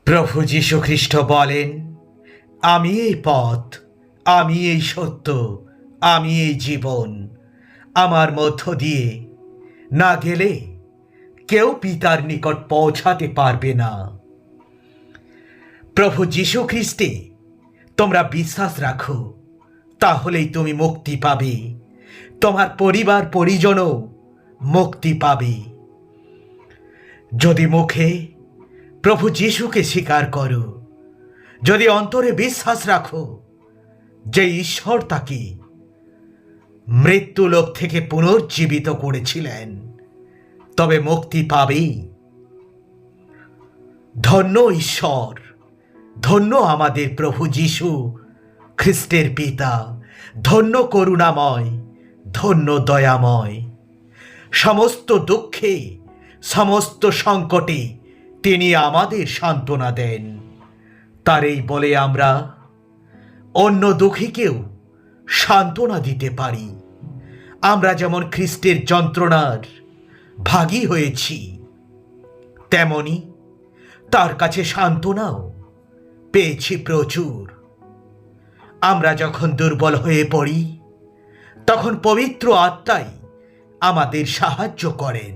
প্রভু যীশু খ্রিস্ট বলেন, আমি এই পথ, আমি এই সত্য, আমি এই জীবন। আমার মধ্য দিয়ে না গেলে কেউ পিতার নিকট পৌঁছাতে পারবে না। প্রভু যীশু খ্রিস্টে তোমরা বিশ্বাস রাখো, তাহলেই তুমি মুক্তি পাবে, তোমার পরিবার পরিজনও মুক্তি পাবে। যদি মুখে প্রভু যীশুকে স্বীকার করো, যদি অন্তরে বিশ্বাস রাখো যে ঈশ্বর তাকে মৃত্যুলোক থেকে পুনর্জীবিত করেছিলেন, তবে মুক্তি পাবেই। ধন্য ঈশ্বর, ধন্য আমাদের প্রভু যীশু খ্রিস্টের পিতা, ধন্য করুণাময়, ধন্য দয়াময়। সমস্ত দুঃখে, সমস্ত সংকটে তিনি আমাদের সান্ত্বনা দেন। তার এই বলে আমরা অন্য দুঃখীকেও সান্ত্বনা দিতে পারি। আমরা যেমন খ্রিস্টের যন্ত্রণার ভাগী হয়েছি, তেমনি তার কাছে সান্ত্বনাও পেয়েছি প্রচুর। আমরা যখন দুর্বল হয়ে পড়ি, তখন পবিত্র আত্মাই আমাদের সাহায্য করেন,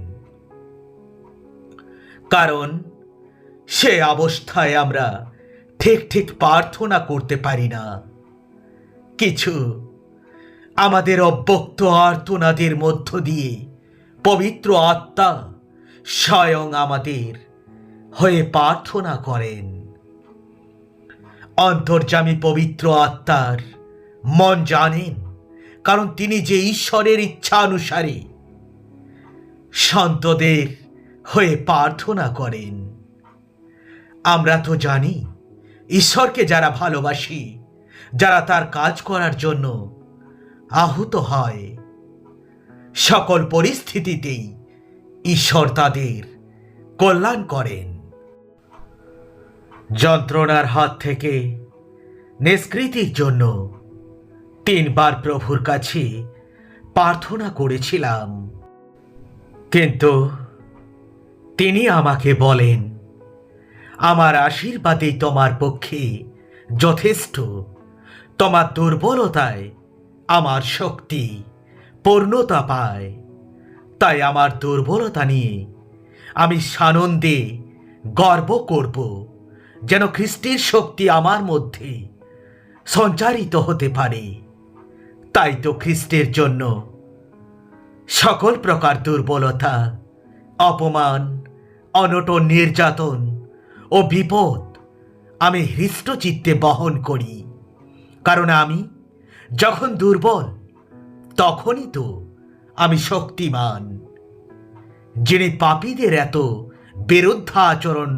কারণ সে অবস্থায় আমরা ঠিক প্রার্থনা করতে পারি না। কিছু আমাদের অব্যক্ত আর্তনাদের মধ্য দিয়ে পবিত্র আত্মা স্বয়ং আমাদের হয়ে প্রার্থনা করেন। অন্তর্যামী পবিত্র আত্মার মন জানেন, কারণ তিনি যে ঈশ্বরের ইচ্ছা অনুসারে সন্তদের হয়ে প্রার্থনা করেন। আমরা তো জানি, ঈশ্বরকে যারা ভালোবাসি, যারা তার কাজ করার জন্য আহুত হয়, সকল পরিস্থিতিতেই ঈশ্বর তাদের কল্যাণ করেন। যন্ত্রণার হাত থেকে নিষ্কৃতির জন্য 3 বার প্রভুর কাছে প্রার্থনা করেছিলাম, কিন্তু তিনি আমাকে বলেন, আমার আশীর্বাদেই তোমার পক্ষে যথেষ্ট। তোমার দুর্বলতায় আমার শক্তি পূর্ণতা পায়। তাই আমার দুর্বলতা নিয়ে আমি সানন্দে গর্ব করব, যেন খ্রিস্টের শক্তি আমার মধ্যে সঞ্চারিত হতে পারে। তাই তো খ্রিস্টের জন্য সকল প্রকার দুর্বলতা, অপমান, অনটন, নির্যাতন ও বিপদ আমি হৃষ্টচিত্তে বহন করি। কারণ আমি যখন দুর্বল, তখনই তো আমি শক্তিমান। যিনি পাপীদের এত বিরুদ্ধ আচরণ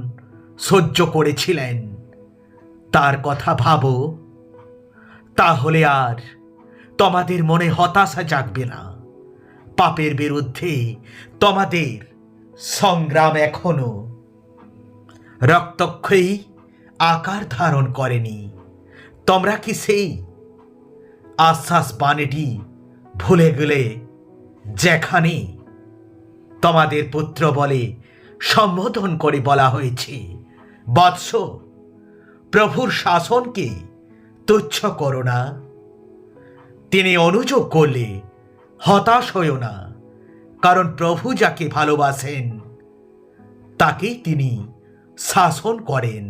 সহ্য করেছিলেন, তার কথা ভাবো, তাহলে আর তোমাদের মনে হতাশা জাগবে না। পাপের বিরুদ্ধে তোমাদের সংগ্রাম এখনো রক্তক্ষয়ী আকার ধারণ করেনি। তোমরা কি সেই আশ্বাস বাণীটি ভুলে গেলে, যেখানে তোমাদের পুত্র বলে সম্বোধন করে বলা হয়েছে, বৎস, প্রভুর শাসনকে তুচ্ছ করো না। তিনি অনুযোগ করলে হতাশ হইও না, কারণ প্রভু যাকে ভালোবাসেন তাকেই তিনি শাসন করেন।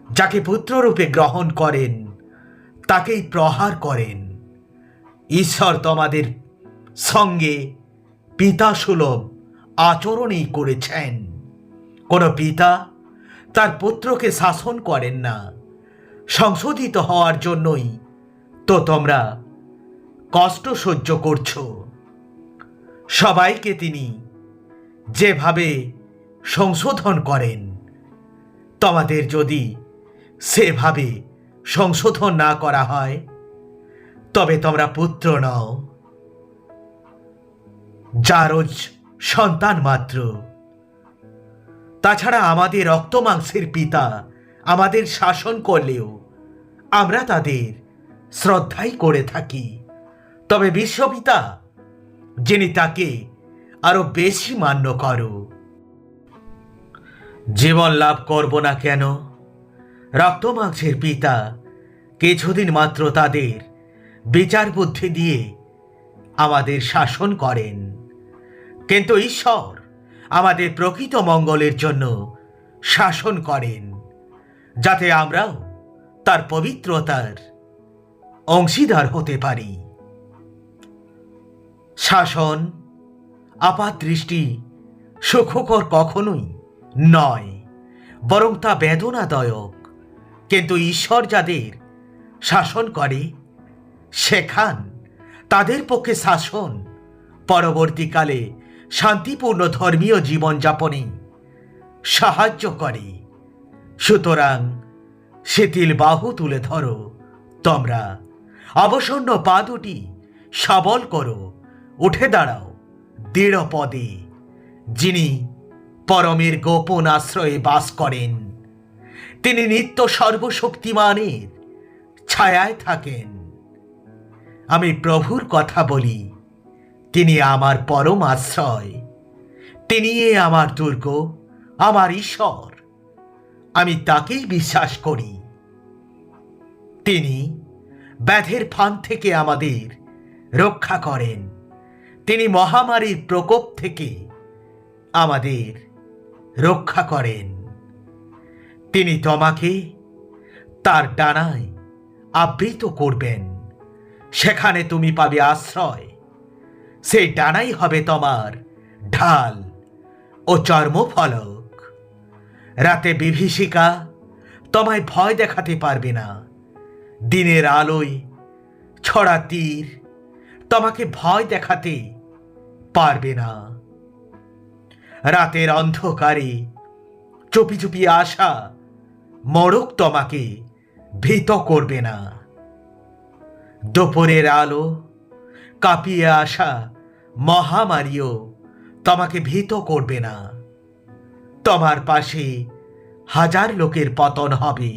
যাকে পুত্ররূপে গ্রহণ করেন তাকেই প্রহার করেন। ঈশ্বর তোমাদের সঙ্গে পিতাসুলভ আচরণই করেছেন। কোন পিতা তার পুত্রকে শাসন করেন না। সংশোধিত হওয়ার জন্যই তো তোমরা কষ্ট সহ্য করছো। সবাইকে তিনি যেভাবে সংশোধন করেন, তোমাদের যদি সেভাবে সংশোধন না করা হয়, তবে তোমরা পুত্র নও, যারজ সন্তান মাত্র। তাছাড়া আমাদের রক্ত মাংসের পিতা আমাদের শাসন করলেও আমরা তাদের শ্রদ্ধাই করে থাকি। তবে বিশ্বপিতা, যিনি তাকে আরো বেশি মান্য করো, জীবন লাভ করব না কেন? রক্তমাংসের পিতা কিছুদিন মাত্র তাদের বিচার বুদ্ধি দিয়ে আমাদের শাসন করেন, কিন্তু ঈশ্বর আমাদের প্রকৃত মঙ্গলের জন্য শাসন করেন, যাতে আমরাও তার পবিত্রতার অংশীদার হতে পারি। শাসন আপাতদৃষ্টি সুখকর কখনোই নয়, বরং তা বেদনাদায়ক। কিন্তু ঈশ্বর যাদের শাসন করে শেখান, তাদের পক্ষে শাসন পরবর্তীকালে শান্তিপূর্ণ ধর্মীয় জীবনযাপনে সাহায্য করে। সুতরাং শিথিল বাহু তুলে ধরো তোমরা, অবসন্ন পা দুটি সবল করো, উঠে দাঁড়াও দৃঢ় পদে। যিনি পরমের গোপন আশ্রয়ে বাস করেন, তিনি নিত্য সর্বশক্তিমানের ছায়ায় থাকেন। আমি প্রভুর কথা বলি, তিনি আমার পরম আশ্রয়, তিনি আমার দুর্গ, আমার ঈশ্বর। আমি তাকেই বিশ্বাস করি। তিনি ব্যাধের ফাঁদ থেকে আমাদের রক্ষা করেন, তিনি মহামারীর প্রকোপ থেকে আমাদের রক্ষা করেন। তিনি তোমাকে তার ডানায় আবৃত করবেন, সেখানে তুমি পাবে আশ্রয়। সেই ডানাই হবে তোমার ঢাল ও চর্মফলক। রাতে বিভীষিকা তোমায় ভয় দেখাতে পারবে না, দিনের আলোয় ছড়া তীর তোমাকে ভয় দেখাতে পারবে না। রাতের অন্ধকারে চুপি চুপি আসা মড়ক তোমাকে ভীত করবে না। দুপুরের আলো কাঁপিয়ে আসা মহামারীও তোমাকে ভীত করবে না। তোমার পাশে হাজার লোকের পতন হবে,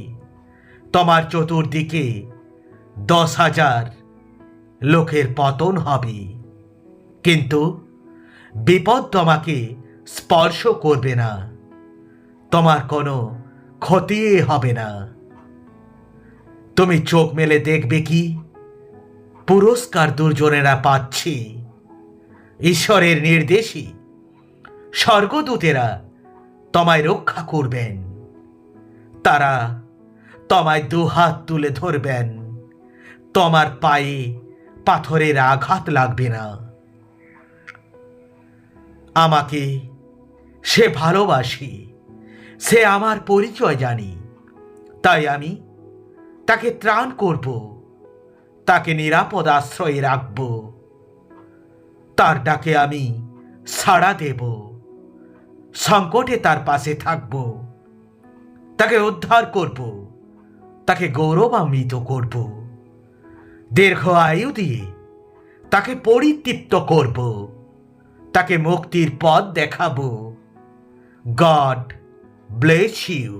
তোমার চতুর্দিকে 10,000 লোকের পতন হবে, কিন্তু বিপদ তোমাকে স্পর্শ করবে না, তোমার কোনো ক্ষতি হবে না। তুমি চোখ মেলে দেখবে কি পুরস্কার দুর্জনেরা পাচ্ছে। ঈশ্বরের নির্দেশে স্বর্গদূতেরা তোমায় রক্ষা করবেন, তারা তোমায় দুহাত তুলে ধরবেন, তোমার পায়ে পাথরের আঘাত লাগবে না। আমাকে সে ভালোবাসে, সে আমার পরিচয় জানি, তাই আমি তাকে ত্রাণ করব, তাকে নিরাপদ আশ্রয়ে রাখব, তার ডাকে আমি সাড়া দেব, সংকটে তার পাশে থাকব, তাকে উদ্ধার করব, তাকে গৌরবান্বিত করব, দীর্ঘ আয়ু দিয়ে তাকে পরিতৃপ্ত করব, তাকে মুক্তির পথ দেখাবো। God bless you.